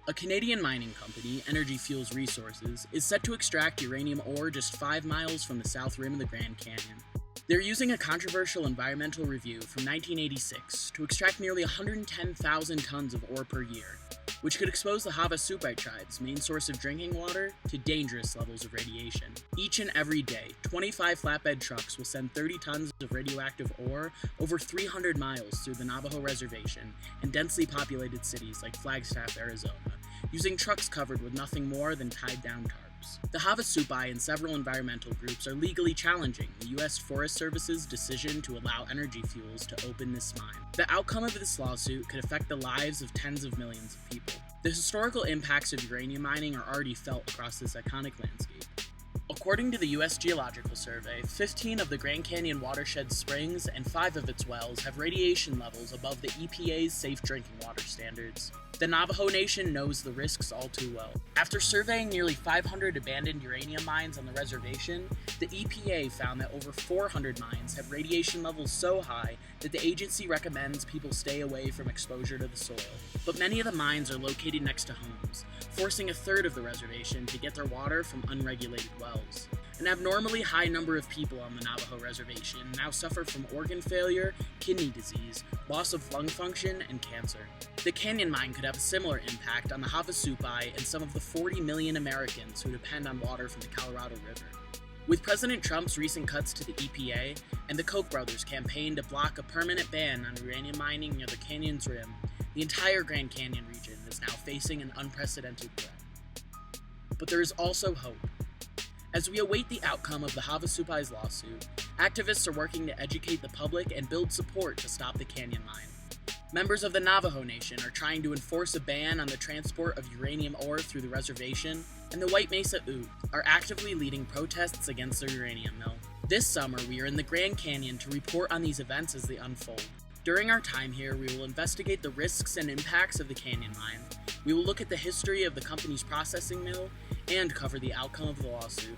A Canadian mining company, Energy Fuels Resources, is set to extract uranium ore just 5 miles from the south rim of the Grand Canyon. They're using a controversial environmental review from 1986 to extract nearly 110,000 tons of ore per year, which could expose the Havasupai tribe's main source of drinking water to dangerous levels of radiation. Each and every day, 25 flatbed trucks will send 30 tons of radioactive ore over 300 miles through the Navajo Reservation and densely populated cities like Flagstaff, Arizona, using trucks covered with nothing more than tied-down tarps. The Havasupai and several environmental groups are legally challenging the U.S. Forest Service's decision to allow Energy Fuels to open this mine. The outcome of this lawsuit could affect the lives of tens of millions of people. The historical impacts of uranium mining are already felt across this iconic landscape. According to the U.S. Geological Survey, 15 of the Grand Canyon watershed's springs and 5 of its wells have radiation levels above the EPA's safe drinking water standards. The Navajo Nation knows the risks all too well. After surveying nearly 500 abandoned uranium mines on the reservation, the EPA found that over 400 mines have radiation levels so high that the agency recommends people stay away from exposure to the soil. But many of the mines are located next to homes, forcing a third of the reservation to get their water from unregulated wells. An abnormally high number of people on the Navajo Reservation now suffer from organ failure, kidney disease, loss of lung function, and cancer. The canyon mine could have a similar impact on the Havasupai and some of the 40 million Americans who depend on water from the Colorado River. With President Trump's recent cuts to the EPA and the Koch brothers' campaign to block a permanent ban on uranium mining near the canyon's rim, the entire Grand Canyon region is now facing an unprecedented threat. But there is also hope. As we await the outcome of the Havasupai's lawsuit, activists are working to educate the public and build support to stop the canyon mine. Members of the Navajo Nation are trying to enforce a ban on the transport of uranium ore through the reservation, and the White Mesa Ute are actively leading protests against their uranium mill. This summer, we are in the Grand Canyon to report on these events as they unfold. During our time here, we will investigate the risks and impacts of the canyon mine. We will look at the history of the company's processing mill and cover the outcome of the lawsuit.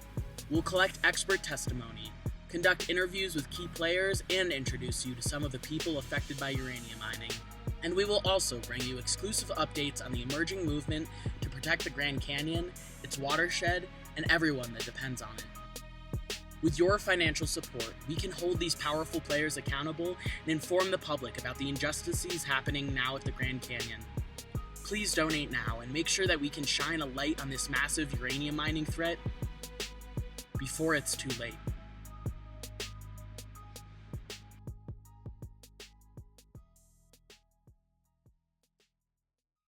We'll collect expert testimony, conduct interviews with key players, and introduce you to some of the people affected by uranium mining. And we will also bring you exclusive updates on the emerging movement to protect the Grand Canyon, its watershed, and everyone that depends on it. With your financial support, we can hold these powerful players accountable and inform the public about the injustices happening now at the Grand Canyon. Please donate now and make sure that we can shine a light on this massive uranium mining threat before it's too late.